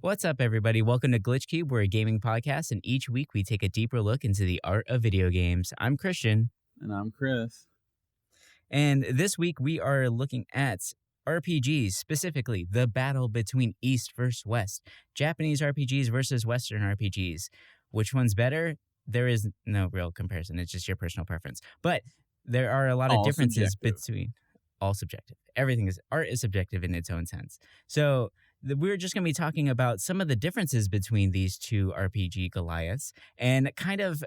What's up, everybody? Welcome to Glitch Cube. We're a gaming podcast, and each week we take a deeper look into the art of video games. I'm Christian. And I'm Chris. And this week we are looking at RPGs, specifically the battle between East versus West, Japanese RPGs versus Western RPGs. Which one's better? There is no real comparison. It's just your personal preference. But there are a lot of differences between all subjective. Art is subjective in its own sense. So we're just going to be talking about some of the differences between these two RPG Goliaths and kind of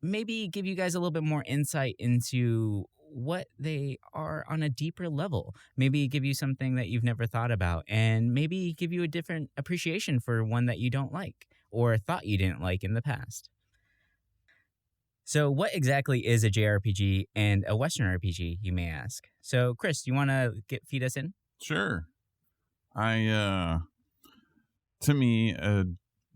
maybe give you guys a little bit more insight into what they are on a deeper level. Maybe give you something that you've never thought about, and maybe give you a different appreciation for one that you don't like or thought you didn't like in the past. So what exactly is a JRPG and a Western RPG, you may ask? So Chris, you want to feed us in? Sure. To me, a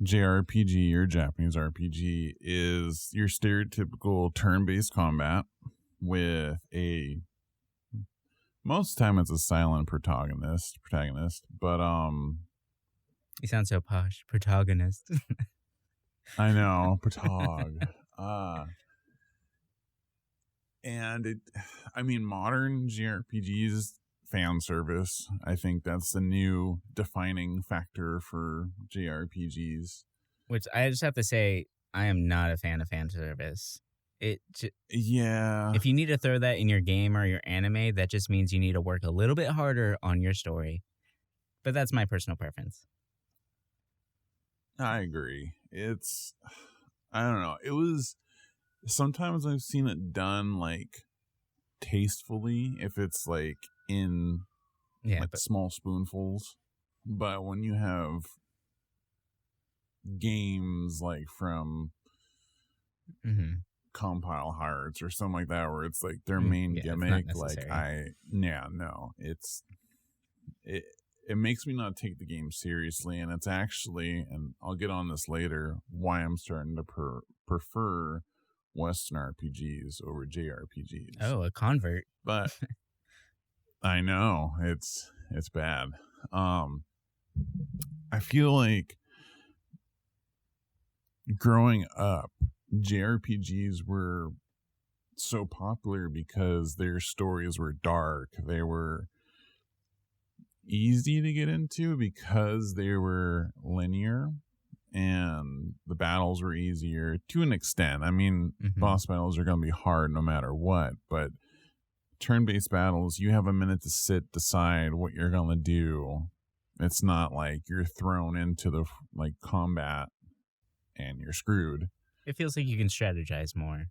JRPG or Japanese RPG is your stereotypical turn-based combat with most of the time it's a silent protagonist, but You sound so posh, protagonist. I know, protag. Modern JRPGs, fan service. I think that's the new defining factor for JRPGs. Which I just have to say, I am not a fan of fan service. Yeah. If you need to throw that in your game or your anime, that just means you need to work a little bit harder on your story. But that's my personal preference. I agree. I don't know. Sometimes I've seen it done like tastefully if it's like in small spoonfuls. But when you have games like from Compile Hearts or something like that where it's like their main gimmick, it makes me not take the game seriously, and it's actually, and I'll get on this later, why I'm starting to prefer Western RPGs over JRPGs. Oh, a convert. But I know it's bad. I feel like growing up, JRPGs were so popular because their stories were dark. They were easy to get into because they were linear and the battles were easier to an extent. I mean, boss battles are going to be hard no matter what, but turn-based battles, you have a minute to decide what you're going to do. It's not like you're thrown into the combat and you're screwed. It feels like you can strategize more.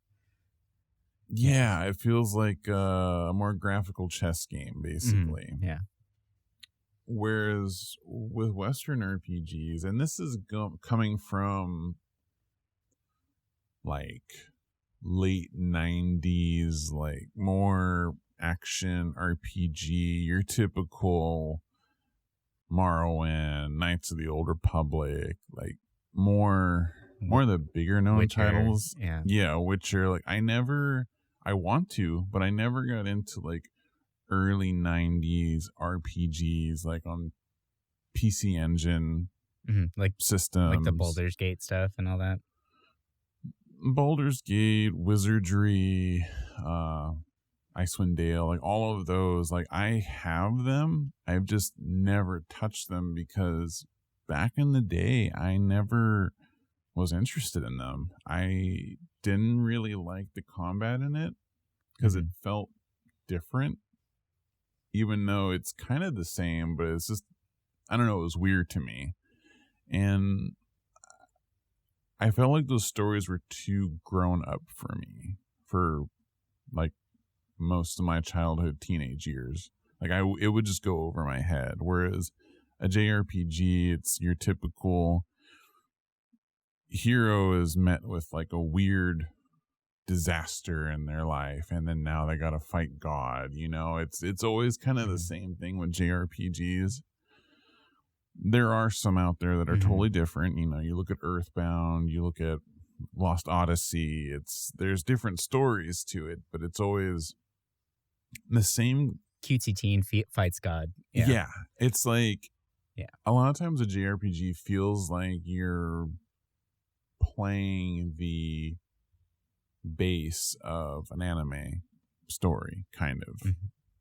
Yeah, it feels like a more graphical chess game, basically. Yeah. Whereas with Western RPGs, and this is coming from like late 90s, like more action RPG, your typical Morrowind, Knights of the Old Republic, like more of the bigger known titles. Yeah, Witcher. Like I want to, but I never got into like early 90s RPGs like on PC Engine like systems, like the Baldur's Gate stuff and all that. Baldur's Gate, Wizardry, Icewind Dale, like all of those, like I have them. I've just never touched them because back in the day I never was interested in them. I didn't really like the combat in it because it felt different, even though it's kind of the same, but it's just, I don't know, it was weird to me. And I felt like those stories were too grown up for me for like most of my childhood, teenage years. Like it would just go over my head. Whereas a JRPG, it's your typical hero is met with like a weird disaster in their life, and then now they gotta fight God. You know, it's always kind of the same thing with JRPGs. There are some out there that are totally different. You know, you look at Earthbound, you look at Lost Odyssey. There's different stories to it, but it's always the same. Cutesy teen fights God. Yeah, it's like a lot of times a JRPG feels like you're playing the base of an anime story, kind of. Mm-hmm.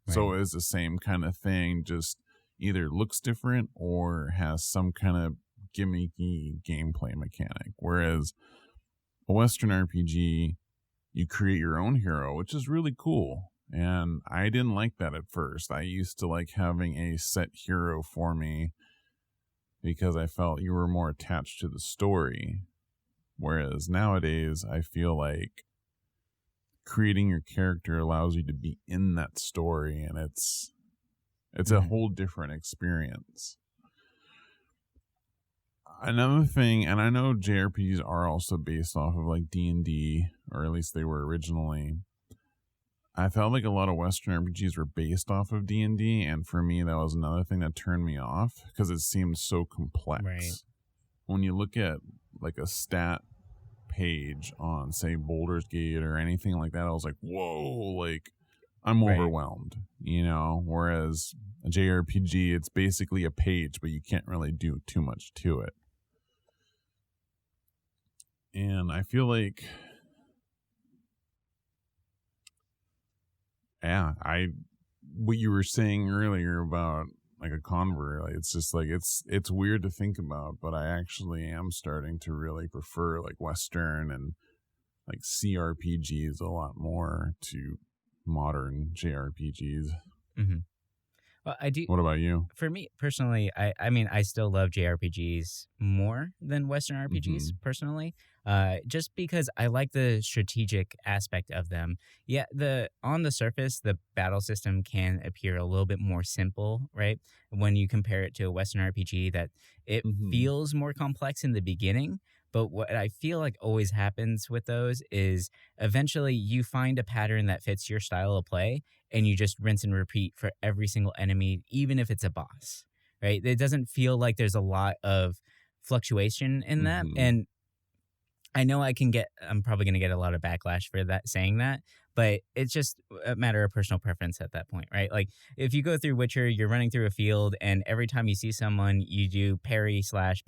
Right. So it's the same kind of thing, just either looks different or has some kind of gimmicky gameplay mechanic. Whereas a Western RPG, you create your own hero, which is really cool. And I didn't like that at first. I used to like having a set hero for me because I felt you were more attached to the story. Whereas nowadays, I feel like creating your character allows you to be in that story, and it's a whole different experience. Another thing, and I know JRPGs are also based off of like D&D, or at least they were originally. I felt like a lot of Western RPGs were based off of D&D, and for me, that was another thing that turned me off because it seemed so complex. Right. When you look at like a stat page on, say, Baldur's Gate or anything like that, I was like, whoa, like, I'm overwhelmed, you know? Whereas a JRPG, it's basically a page, but you can't really do too much to it. And I feel like, what you were saying earlier about like a convert, like, it's just like, it's weird to think about, but I actually am starting to really prefer like Western and like CRPGs a lot more to modern JRPGs. Mm-hmm. Well, I do. What about you? For me personally, I mean, I still love JRPGs more than Western RPGs personally, just because I like the strategic aspect of them. Yeah, on the surface, the battle system can appear a little bit more simple, right? When you compare it to a Western RPG, that it feels more complex in the beginning. But what I feel like always happens with those is eventually you find a pattern that fits your style of play, and you just rinse and repeat for every single enemy, even if it's a boss, right? It doesn't feel like there's a lot of fluctuation in that. And I know I'm probably going to get a lot of backlash for that, saying that, but it's just a matter of personal preference at that point, right? Like if you go through Witcher, you're running through a field, and every time you see someone, you do parry slash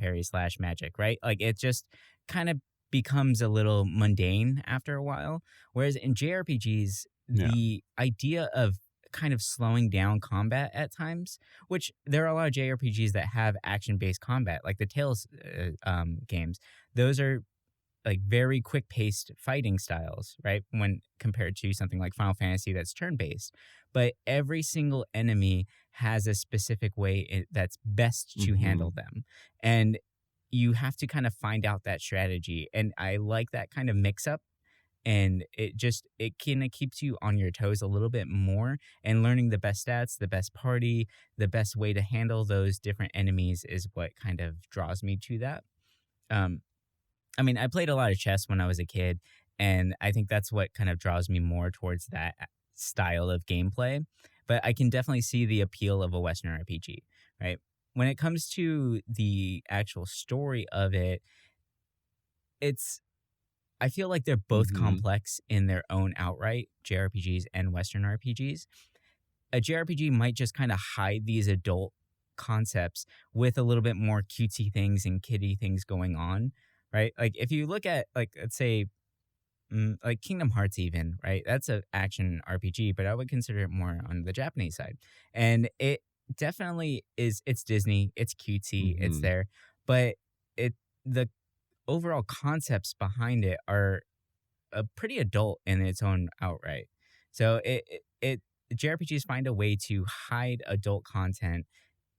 magic, right? Like it just kind of becomes a little mundane after a while. Whereas in JRPGs, the idea of kind of slowing down combat at times, which there are a lot of JRPGs that have action-based combat, like the Tales games. Those are like very quick-paced fighting styles, right? When compared to something like Final Fantasy that's turn-based. But every single enemy has a specific way that's best to handle them. And you have to kind of find out that strategy. And I like that kind of mix-up. And it kind of keeps you on your toes a little bit more, and learning the best stats, the best party, the best way to handle those different enemies is what kind of draws me to that. I mean, I played a lot of chess when I was a kid, and I think that's what kind of draws me more towards that style of gameplay. But I can definitely see the appeal of a Western RPG, right? When it comes to the actual story of it, I feel like they're both complex in their own outright, JRPGs and Western RPGs. A JRPG might just kind of hide these adult concepts with a little bit more cutesy things and kiddie things going on, right? Like if you look at, like, let's say, like Kingdom Hearts even, right? That's an action RPG, but I would consider it more on the Japanese side. And it definitely is, it's Disney, it's cutesy, it's there, but the overall concepts behind it are pretty adult in its own outright. So JRPGs find a way to hide adult content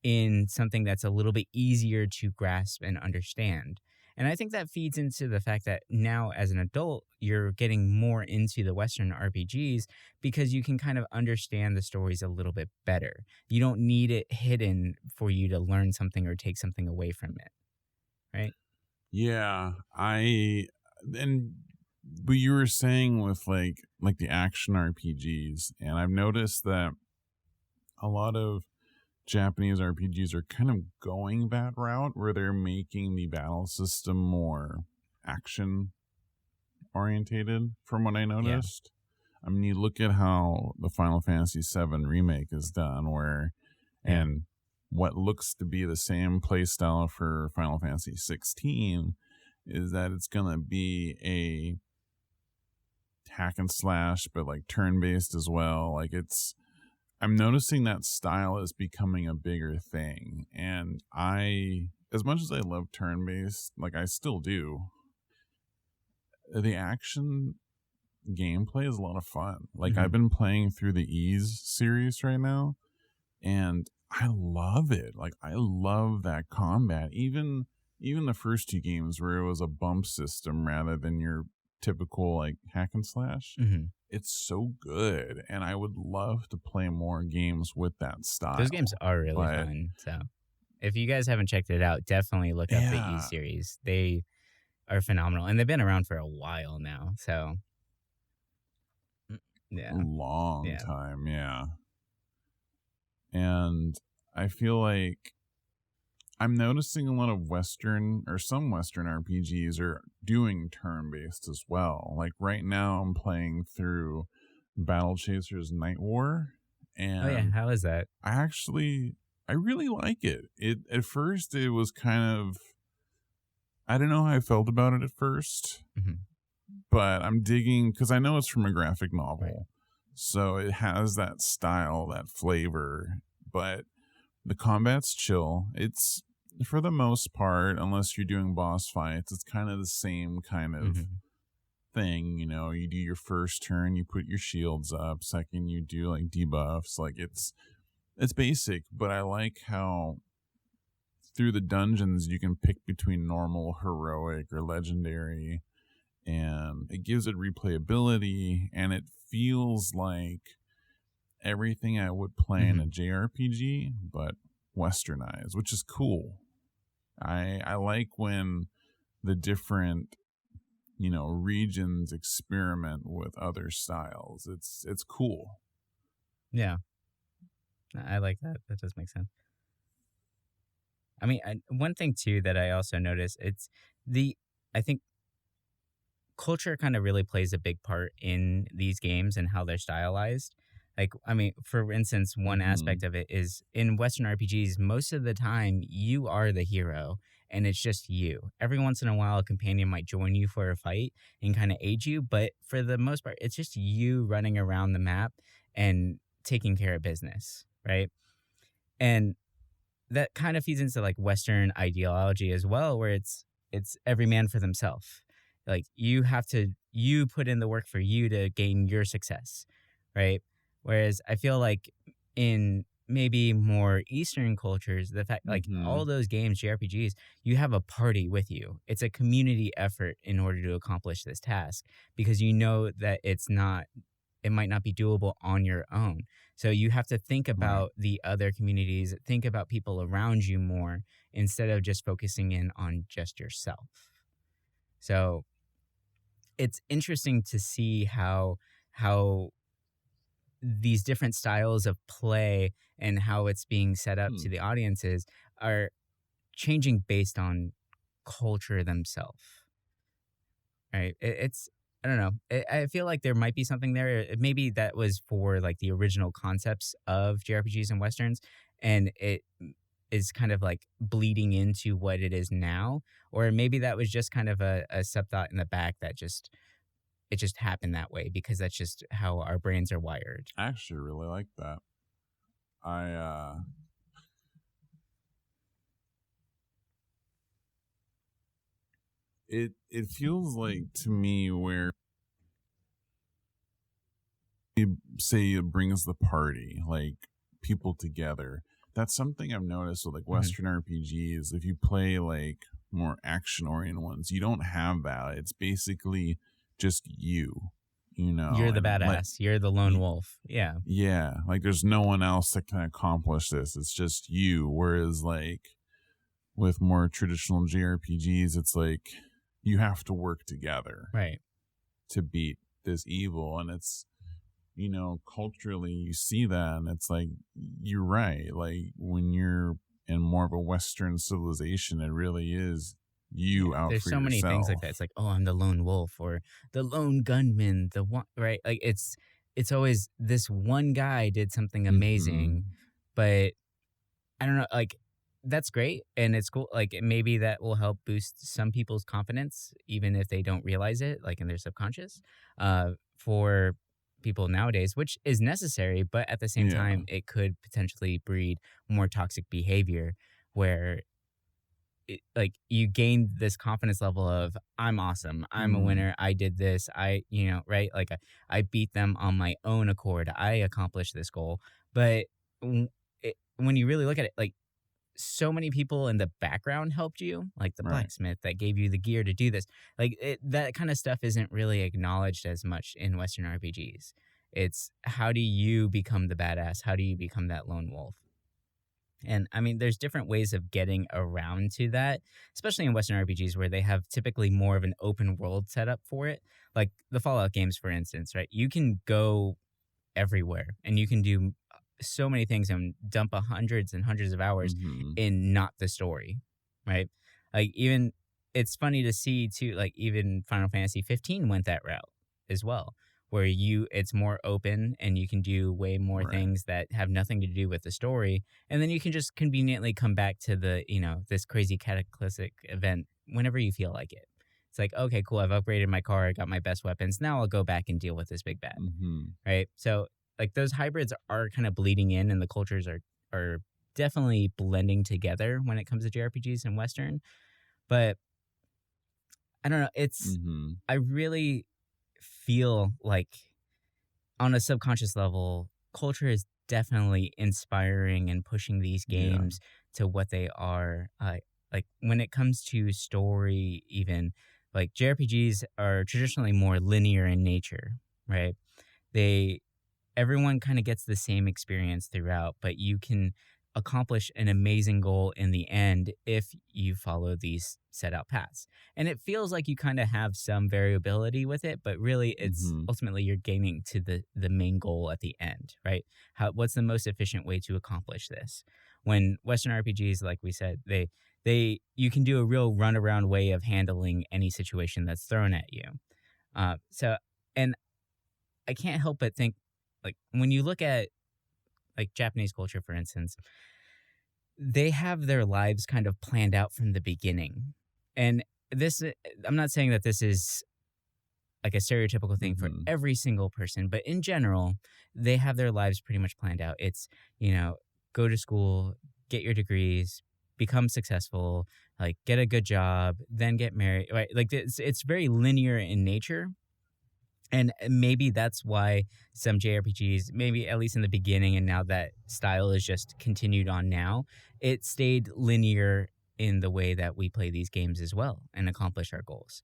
in something that's a little bit easier to grasp and understand. And I think that feeds into the fact that now as an adult, you're getting more into the Western RPGs because you can kind of understand the stories a little bit better. You don't need it hidden for you to learn something or take something away from it, right? Yeah, but you were saying with like the action RPGs, and I've noticed that a lot of Japanese RPGs are kind of going that route where they're making the battle system more action orientated, from what I noticed. I mean, you look at how the Final Fantasy VII remake is done, and what looks to be the same playstyle for Final Fantasy 16 is that it's gonna be a hack and slash, but like turn based as well. Like I'm noticing that style is becoming a bigger thing. And as much as I love turn based, like I still do, the action gameplay is a lot of fun. Like I've been playing through the Ease series right now, and I love it. Like I love that combat. Even the first two games where it was a bump system rather than your typical like hack and slash. It's so good, and I would love to play more games with that style. Those games are really fun. So if you guys haven't checked it out, definitely look up the E series. They are phenomenal, and they've been around for a while now. So yeah, long time, yeah. And I feel like I'm noticing a lot of some Western RPGs are doing turn-based as well. Like right now I'm playing through Battle Chasers Night War. And how is that? I really like it. At first it was kind of, I don't know how I felt about it at first, but I'm digging, because I know it's from a graphic novel. Right. So it has that style, that flavor, but the combat's chill. It's, for the most part, unless you're doing boss fights, it's kind of the same kind of thing. You know, you do your first turn, you put your shields up. Second, you do like debuffs. Like it's basic, but I like how through the dungeons you can pick between normal, heroic, or legendary, and it gives it replayability, and it feels like everything I would play in a JRPG, but westernized, which is cool. I like when the different, regions experiment with other styles. It's cool. Yeah. I like that. That does make sense. I mean, one thing too that I also noticed, I think culture kind of really plays a big part in these games and how they're stylized. Like, I mean, for instance, one aspect of it is in Western RPGs, most of the time you are the hero and it's just you. Every once in a while, a companion might join you for a fight and kind of aid you. But for the most part, it's just you running around the map and taking care of business, right? And that kind of feeds into like Western ideology as well, where it's every man for themselves. Like you put in the work for you to gain your success, right? Whereas I feel like in maybe more Eastern cultures, the fact like all those games, JRPGs, you have a party with you. It's a community effort in order to accomplish this task, because you know that it might not be doable on your own. So you have to think about the other communities, think about people around you more instead of just focusing in on just yourself. So it's interesting to see how these different styles of play and how it's being set up to the audiences are changing based on culture themselves. Right? I don't know. I feel like there might be something there. Maybe that was for like the original concepts of JRPGs and Westerns, and it is kind of like bleeding into what it is now. Or maybe that was just kind of a sub-thought in the back that it just happened that way because that's just how our brains are wired. I actually really like that. It feels like to me where you say it brings the party, like people together. That's something I've noticed with like Western RPGs. If you play like more action oriented ones, you don't have that. It's basically just you know. You're the badass. Like, you're the lone wolf. Yeah. Yeah. Like there's no one else that can accomplish this. It's just you. Whereas like with more traditional JRPGs, it's like you have to work together. Right. To beat this evil. And it's, culturally you see that and it's like, you're right. Like when you're in more of a Western civilization, it really is you out there's for so yourself. Many things like that. It's like, oh, I'm the lone wolf or the lone gunman, the one, right? Like it's always this one guy did something amazing, but I don't know, like that's great and it's cool. Like maybe that will help boost some people's confidence, even if they don't realize it, like in their subconscious, for people nowadays, which is necessary. But at the same Yeah. time, it could potentially breed more toxic behavior where like you gain this confidence level of I'm awesome, I'm a Mm, winner, I did this, right, like I beat them on my own accord, I accomplished this goal. But when you really look at it, like so many people in the background helped you, like the right. blacksmith that gave you the gear to do this. Like that kind of stuff isn't really acknowledged as much in Western RPGs. It's how do you become the badass, how do you become that lone wolf. And I mean, there's different ways of getting around to that, especially in Western RPGs where they have typically more of an open world setup for it. Like the Fallout games, for instance, right? You can go everywhere and you can do so many things and dump hundreds and hundreds of hours Hmm. in not the story, right? Like even it's funny to see too, like even Final Fantasy 15 went that route as well, where it's more open and you can do way more Right. things that have nothing to do with the story, and then you can just conveniently come back to the this crazy cataclysmic event whenever you feel like it. It's like, okay, cool, I've upgraded my car, I got my best weapons, now I'll go back and deal with this big bad, Hmm. right? So like those hybrids are kind of bleeding in, and the cultures are definitely blending together when it comes to JRPGs and Western. But I don't know. Hmm. I really feel like on a subconscious level, culture is definitely inspiring and pushing these Yeah. games to what they are. Like when it comes to story, even like JRPGs are traditionally more linear in nature, right? They Everyone kind of gets the same experience throughout, but you can accomplish an amazing goal in the end if you follow these set out paths. And it feels like you kind of have some variability with it, but really it's Hmm. ultimately you're gaining to the main goal at the end, right? What's the most efficient way to accomplish this? When Western RPGs, like we said, they you can do a real runaround way of handling any situation that's thrown at you. So and I can't help but think, like, when you look at, like, Japanese culture, for instance, they have their lives kind of planned out from the beginning. And I'm not saying that this is like a stereotypical thing for Hmm. every single person, but in general, they have their lives pretty much planned out. It's, go to school, get your degrees, become successful, like, get a good job, then get married, right? Like, it's very linear in nature. And maybe that's why some JRPGs, maybe at least in the beginning, and now that style is just continued on now, it stayed linear in the way that we play these games as well and accomplish our goals.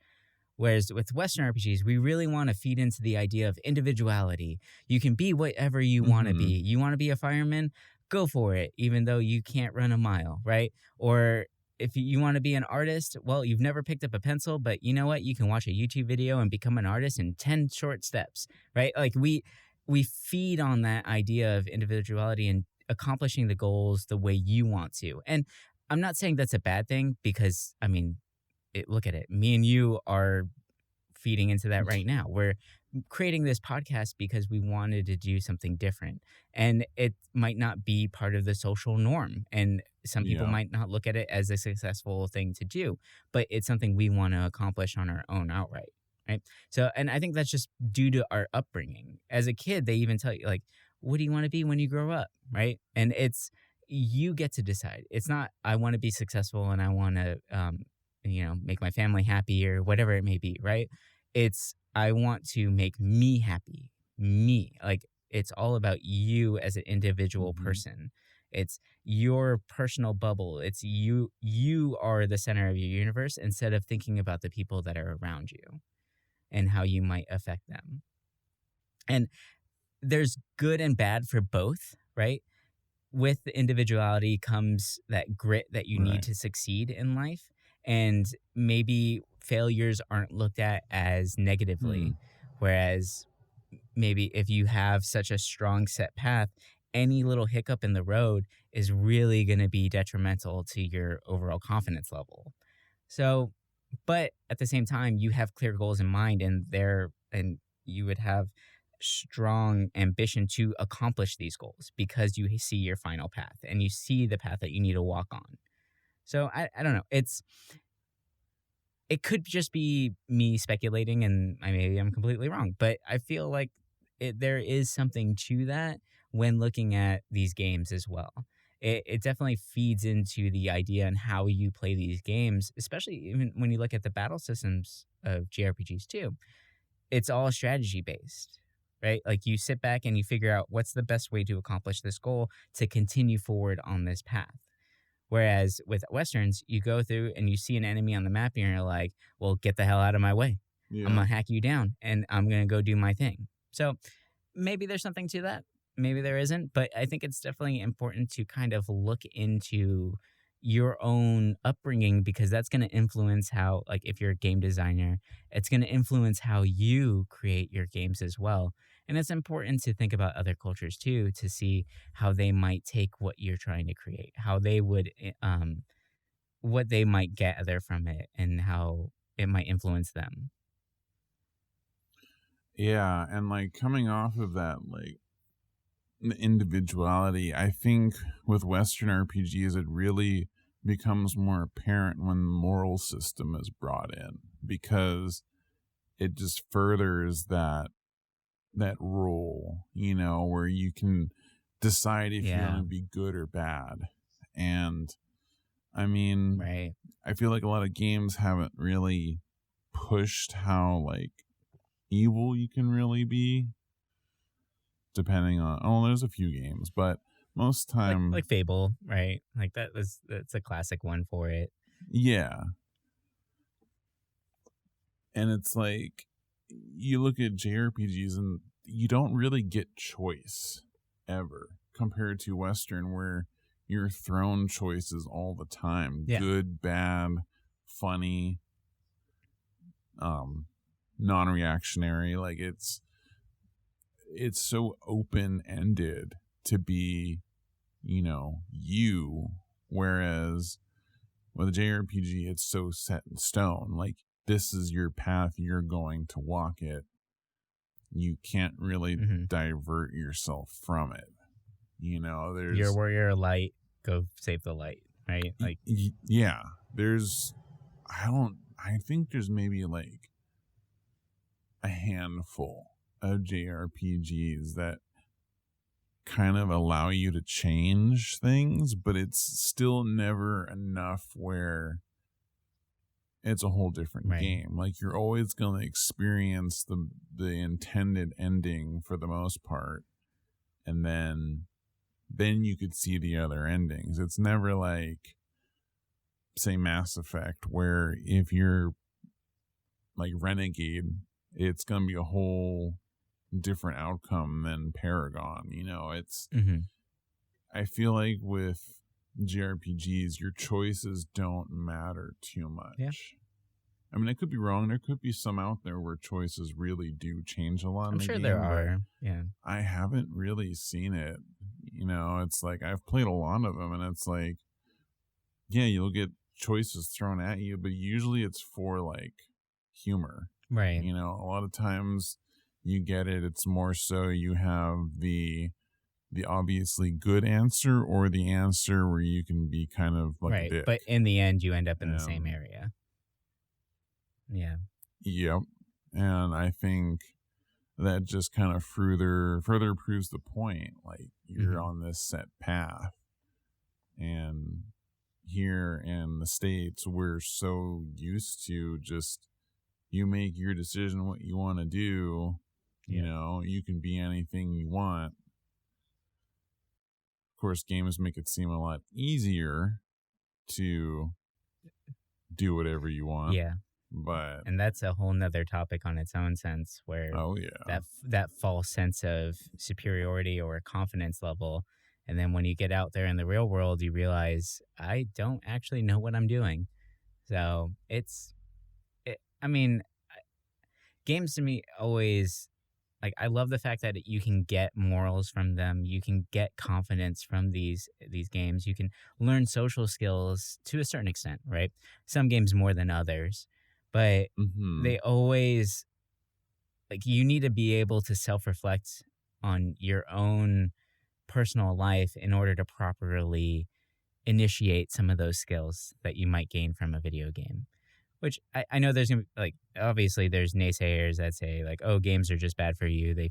Whereas with Western RPGs, we really want to feed into the idea of individuality. You can be whatever you want to be. Hmm. You want to be a fireman? Go for it, even though you can't run a mile, right? Or if you want to be an artist, well, you've never picked up a pencil, but you know what? You can watch a YouTube video and become an artist in 10 short steps, right? Like we feed on that idea of individuality and accomplishing the goals the way you want to. And I'm not saying that's a bad thing because I mean, look at it. Me and you are feeding into that right now. We're creating this podcast because we wanted to do something different. And it might not be part of the social norm. And some people Yeah. might not look at it as a successful thing to do, but it's something we want to accomplish on our own outright. Right. So, and I think that's just due to our upbringing. As a kid, they even tell you, like, what do you want to be when you grow up? Right. And you get to decide. It's not, I want to be successful and I want to, make my family happy or whatever it may be, right? It's I want to make me happy. Me. Like it's all about you as an individual Hmm. person. It's your personal bubble. It's you are the center of your universe instead of thinking about the people that are around you and how you might affect them. And there's good and bad for both, right? With the individuality comes that grit that you need Right. to succeed in life. And maybe failures aren't looked at as Hmm. negatively. Whereas maybe if you have such a strong set path, any little hiccup in the road is really going to be detrimental to your overall confidence level. So, but at the same time, you have clear goals in mind, and you would have strong ambition to accomplish these goals because you see your final path and you see the path that you need to walk on. So I don't know. It could just be me speculating, and maybe I'm completely wrong, but I feel like there is something to that when looking at these games as well. It definitely feeds into the idea and how you play these games, especially even when you look at the battle systems of JRPGs too. It's all strategy based, right? Like you sit back and you figure out what's the best way to accomplish this goal to continue forward on this path. Whereas with Westerns, you go through and you see an enemy on the map and you're like, well, get the hell out of my way. I'm Yeah. going to hack you down and I'm going to go do my thing. So maybe there's something to that. Maybe there isn't. But I think it's definitely important to kind of look into your own upbringing because that's going to influence how, like, if you're a game designer, it's going to influence how you create your games as well. And it's important to think about other cultures too to see how they might take what you're trying to create, how they would, what they might gather from it, and how it might influence them. Yeah, and like coming off of that, like the individuality, I think with Western RPGs, it really becomes more apparent when the moral system is brought in because it just furthers that role, where you can decide if you want Yeah, to be good or bad. And I mean, right. I feel like a lot of games haven't really pushed how like evil you can really be, depending on, there's a few games, but most Like time, Fable, right? Like that's a classic one for it. yeah. And it's like you look at JRPGs and you don't really get choice ever compared to Western, where you're thrown choices all the time, Yeah, good, bad, funny, non-reactionary. Like it's so open-ended to be, you, whereas with a JRPG it's so set in stone. Like, this is your path, you're going to walk it. You can't really hmm divert yourself from it. you're There's where you're a light. Go save the light, right? Like, yeah, there's I think there's maybe like a handful of JRPGs that kind of allow you to change things, but it's still never enough where it's a whole different right, game. Like, you're always going to experience the intended ending for the most part, and then you could see the other endings. It's never like, say, Mass Effect, where if you're like Renegade, it's going to be a whole different outcome than Paragon. It's hmm I feel like with JRPGs, your choices don't matter too yeah. much. I mean, I could be wrong. There could be some out there where choices really do change a lot in I'm the sure there game, but are. Yeah, I haven't really seen it. It's like I've played a lot of them, and it's like, yeah, you'll get choices thrown at you, but usually it's for like humor. right, A lot of times you get it. It's more so you have the obviously good answer or the answer where you can be kind of like a right. dick. But in the end, you end up in the same And area. Yeah, yep. And I think that just kind of further proves the point. Like, you're hmm on this set path. And here in the States, we're so used to just, you make your decision what you want to do. yeah, You can be anything you want. Of course, games make it seem a lot easier to do whatever you want, yeah. but And that's a whole nother topic on its own sense, where oh yeah, that false sense of superiority or confidence level, and then when you get out there in the real world, you realize I don't actually know what I'm doing. So I mean, games to me always, like, I love the fact that you can get morals from them. You can get confidence from these games. You can learn social skills to a certain extent, right? Some games more than others, but mm-hmm. they always like you need to be able to self-reflect on your own personal life in order to properly initiate some of those skills that you might gain from a video game. Which I know there's gonna be, like, obviously there's naysayers that say like, oh, games are just bad for you. They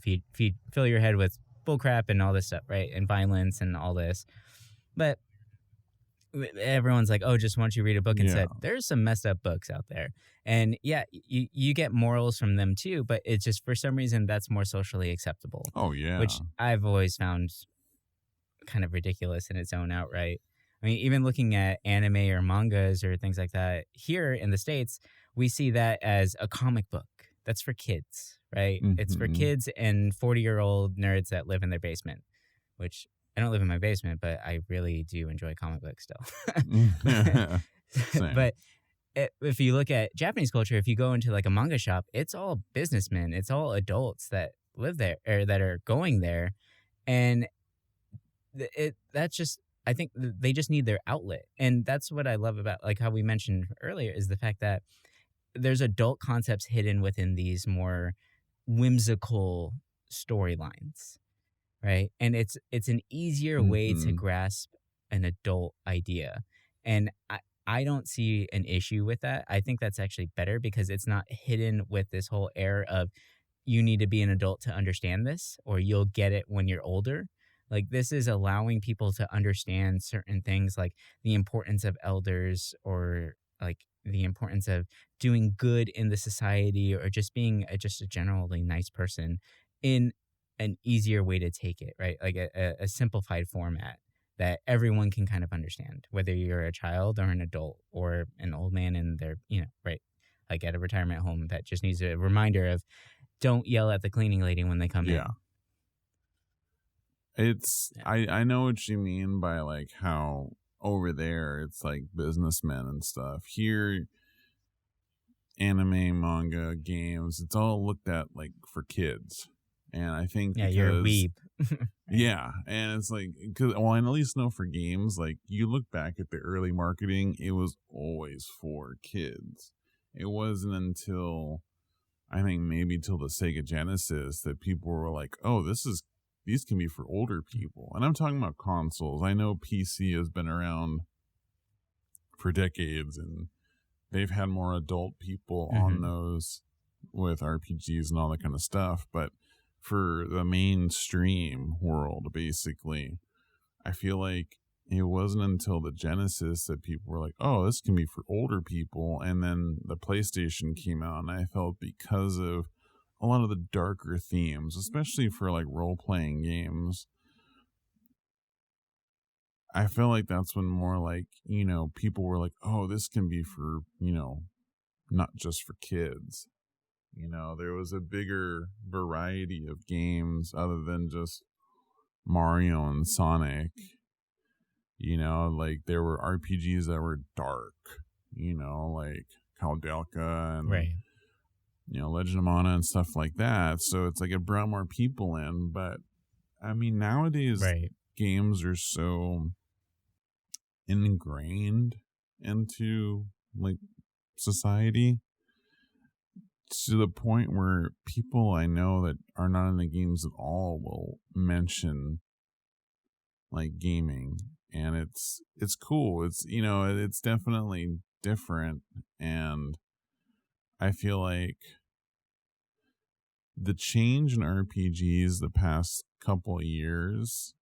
fill your head with bullcrap and all this stuff, right? And violence and all this. But everyone's like, oh, just why don't you read a book instead? There's some messed up books out there. And yeah, you get morals from them too, but it's just for some reason that's more socially acceptable. Oh, yeah. Which I've always found kind of ridiculous in its own outright. I mean, even looking at anime or mangas or things like that, here in the States, we see that as a comic book. That's for kids, right? Mm-hmm. It's for kids and 40-year-old nerds that live in their basement, which I don't live in my basement, but I really do enjoy comic books still. But if you look at Japanese culture, if you go into like a manga shop, it's all businessmen. It's all adults that live there or that are going there. And that's just, I think they just need their outlet. And that's what I love about, like how we mentioned earlier, is the fact that there's adult concepts hidden within these more whimsical storylines, right? And it's an easier way to grasp an adult idea. And I don't see an issue with that. I think that's actually better because it's not hidden with this whole air of you need to be an adult to understand this or you'll get it when you're older. Like, this is allowing people to understand certain things, like the importance of elders or like the importance of doing good in the society or just being just a generally nice person in an easier way to take it, right? Like a simplified format that everyone can kind of understand, whether you're a child or an adult or an old man in their, right, like at a retirement home that just needs a reminder of don't yell at the cleaning lady when they come in. I know what you mean by like how over there it's like businessmen and stuff. Here, anime, manga, games, it's all looked at like for kids. And I think you're a weeb. Yeah, and it's like, I at least know for games, like you look back at the early marketing, it was always for kids. It wasn't until I think maybe till the Sega Genesis that people were like, oh, these can be for older people. And I'm talking about consoles. I know PC has been around for decades and they've had more adult people on those with RPGs and all that kind of stuff. But for the mainstream world, basically, I feel like it wasn't until the Genesis that people were like, oh, this can be for older people. And then the PlayStation came out, and I felt because of a lot of the darker themes, especially for like role-playing games, I feel like that's when more like, people were like, oh, this can be for, not just for kids. There was a bigger variety of games other than just Mario and Sonic. Like there were RPGs that were dark, like Caldelka and right. Legend of Mana and stuff like that. So it's like it brought more people in. But I mean, nowadays games are so ingrained into like society to the point where people I know that are not in the games at all will mention like gaming, and it's cool. It's it's definitely different, and I feel like the change in RPGs the past couple of years,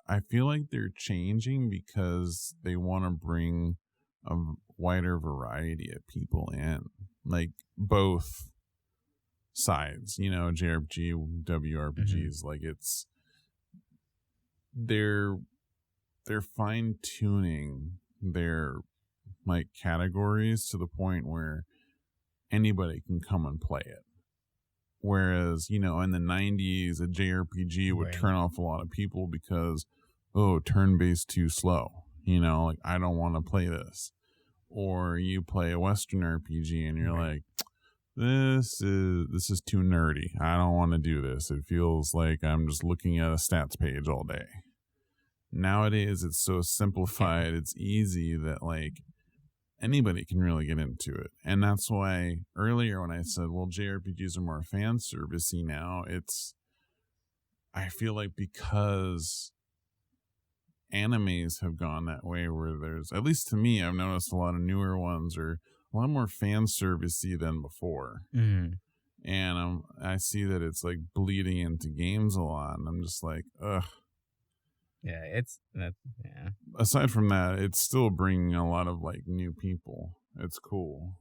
I feel like they're changing because they want to bring a wider variety of people in, like both sides, JRPG, WRPGs, like they're fine tuning their like categories to the point where anybody can come and play it. Whereas, in the 90s, a JRPG would turn off a lot of people because, oh, turn-based too slow. Like, I don't want to play this. Or you play a Western RPG and you're like, this is too nerdy. I don't want to do this. It feels like I'm just looking at a stats page all day. Nowadays, it's so simplified. It's easy that, like, anybody can really get into it. And that's why earlier when I said, well, JRPGs are more fan servicey now, I feel like because animes have gone that way, where there's, at least to me, I've noticed a lot of newer ones are a lot more fan servicey than before. And I see that it's like bleeding into games a lot, and I'm just like, ugh. Yeah, it's that. Yeah. Aside from that, it's still bringing a lot of like new people. It's cool.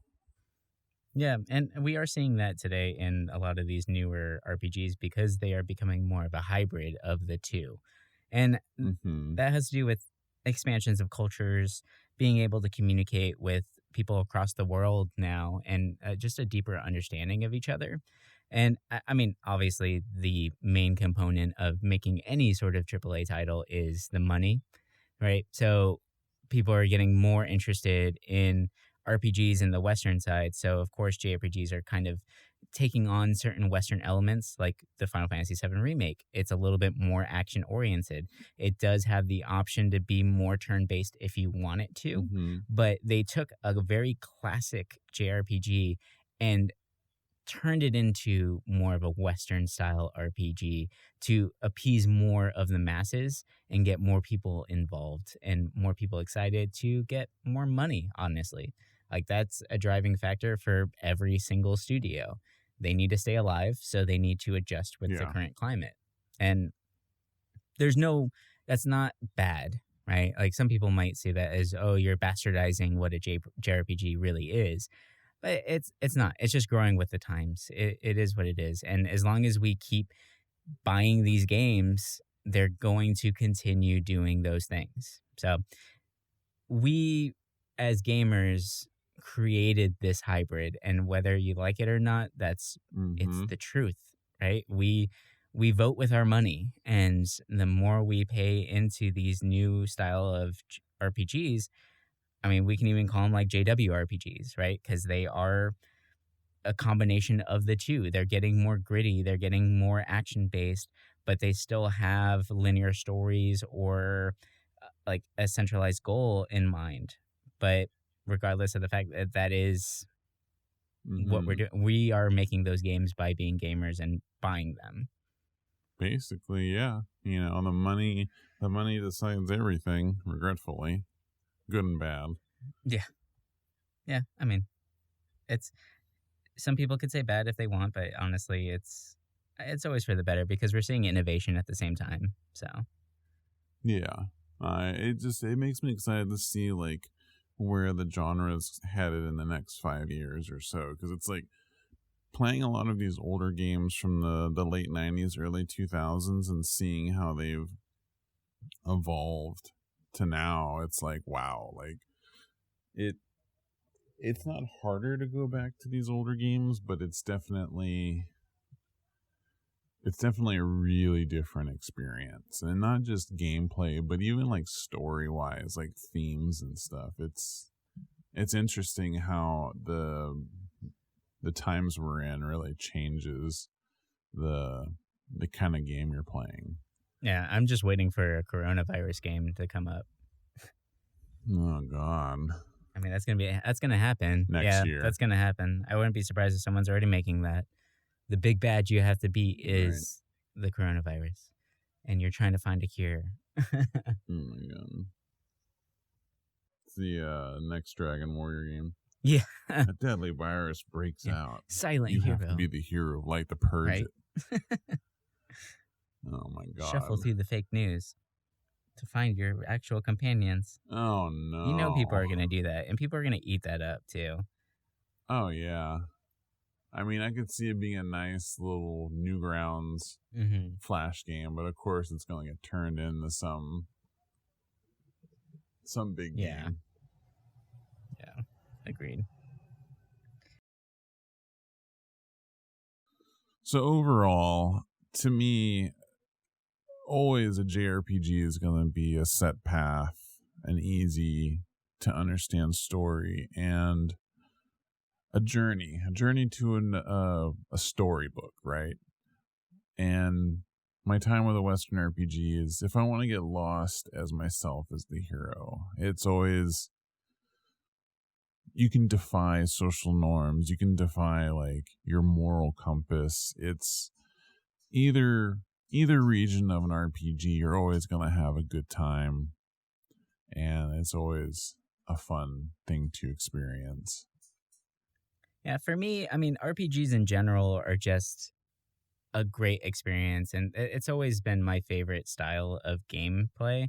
Yeah, and we are seeing that today in a lot of these newer RPGs because they are becoming more of a hybrid of the two. And that has to do with expansions of cultures, being able to communicate with people across the world now, and just a deeper understanding of each other. And I mean, obviously, the main component of making any sort of AAA title is the money, right? So people are getting more interested in RPGs in the Western side. So, of course, JRPGs are kind of taking on certain Western elements, like the Final Fantasy VII Remake. It's a little bit more action oriented. It does have the option to be more turn based if you want it to, but they took a very classic JRPG and turned it into more of a Western style RPG to appease more of the masses and get more people involved and more people excited to get more money, honestly. Like, that's a driving factor for every single studio. They need to stay alive, so they need to adjust with the current climate. And that's not bad, right? Like, some people might see that as, oh, you're bastardizing what a JRPG really is. But it's not. It's just growing with the times. It is what it is. And as long as we keep buying these games, they're going to continue doing those things. So we, as gamers, created this hybrid, and whether you like it or not, it's the truth, right? We vote with our money, and the more we pay into these new style of RPGs, I mean, we can even call them like JWRPGs, right? Because they are a combination of the two. They're getting more gritty, they're getting more action based, but they still have linear stories or like a centralized goal in mind. But regardless of the fact that that is what we're doing, we are making those games by being gamers and buying them. Basically, yeah. You know, the money decides everything, regretfully. Good and bad. Yeah. Yeah. I mean, it's, some people could say bad if they want, but honestly, it's always for the better because we're seeing innovation at the same time. So, yeah. It makes me excited to see like where the genre's headed in the next 5 years or so, because it's like playing a lot of these older games from the late 90s, early 2000s, and seeing how they've evolved to now. It's like, wow, like it's not harder to go back to these older games, but it's definitely a really different experience, and not just gameplay, but even like story wise, like themes and stuff. It's interesting how the times we're in really changes the kind of game you're playing. Yeah, I'm just waiting for a coronavirus game to come up. Oh God. I mean, that's gonna happen next year. That's gonna happen. I wouldn't be surprised if someone's already making that. The big bad you have to beat is the coronavirus, and you're trying to find a cure. Oh my God. It's the next Dragon Warrior game. Yeah. A deadly virus breaks out. Silent you hero. You have to be the hero of light to purge it. Oh my God. Shuffle through the fake news to find your actual companions. Oh no. You know people are going to do that, and people are going to eat that up too. Oh yeah. I mean, I could see it being a nice little Newgrounds Flash game, but of course it's going to get turned into some big game. Yeah, agreed. So overall, to me, always a JRPG is going to be a set path, an easy to understand story, and a journey to a storybook, right? And my time with a Western RPG is, if I want to get lost as myself as the hero, it's always you can defy social norms. You can defy like your moral compass. It's either region of an RPG, you're always going to have a good time, and it's always a fun thing to experience. Yeah, for me, I mean, RPGs in general are just a great experience, and it's always been my favorite style of gameplay.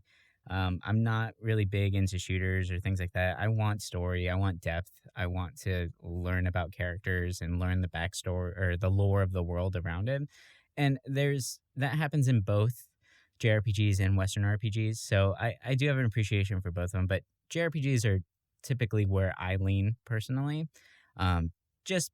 I'm not really big into shooters or things like that. I want story, I want depth, I want to learn about characters and learn the backstory or the lore of the world around it. And there's that happens in both JRPGs and Western RPGs. So I do have an appreciation for both of them, but JRPGs are typically where I lean personally. Just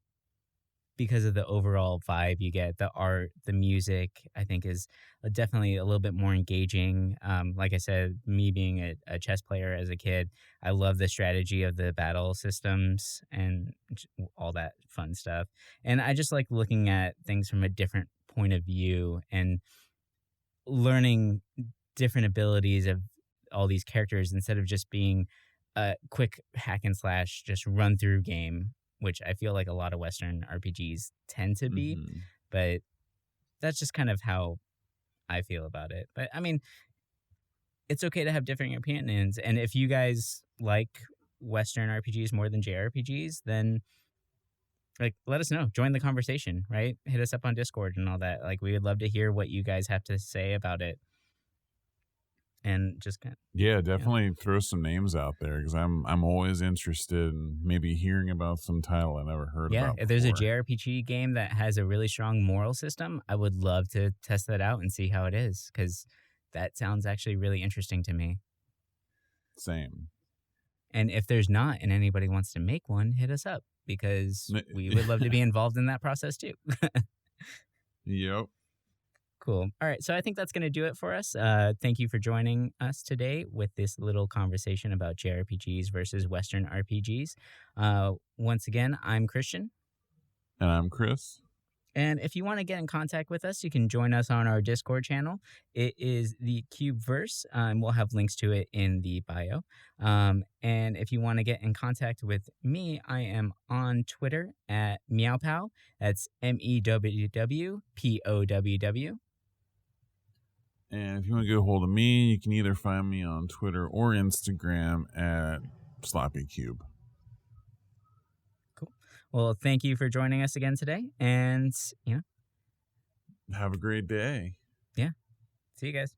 because of the overall vibe you get, the art, the music, I think is definitely a little bit more engaging. Like I said, me being a chess player as a kid, I love the strategy of the battle systems and all that fun stuff. And I just like looking at things from a different point of view and learning different abilities of all these characters instead of just being a quick hack and slash, just run through game, which I feel like a lot of Western RPGs tend to be. Mm-hmm. But that's just kind of how I feel about it. But I mean, it's okay to have differing opinions. And if you guys like Western RPGs more than JRPGs, then like let us know. Join the conversation, right? Hit us up on Discord and all that. Like we would love to hear what you guys have to say about it. And just kind of, yeah, definitely throw some names out there because I'm always interested in maybe hearing about some title I never heard about. If there's a JRPG game that has a really strong moral system, I would love to test that out and see how it is because that sounds actually really interesting to me. Same. And if there's not and anybody wants to make one, hit us up because we would love to be involved in that process too. Yep. Cool. All right. So I think that's going to do it for us. Thank you for joining us today with this little conversation about JRPGs versus Western RPGs. Once again, I'm Christian. And I'm Chris. And if you want to get in contact with us, you can join us on our Discord channel. It is the Cubeverse. We'll have links to it in the bio. And if you want to get in contact with me, I am on Twitter at MeowPow. That's MEWWPOWW. And if you want to get a hold of me, you can either find me on Twitter or Instagram at SloppyCube. Cool. Well, thank you for joining us again today. And, have a great day. Yeah. See you guys.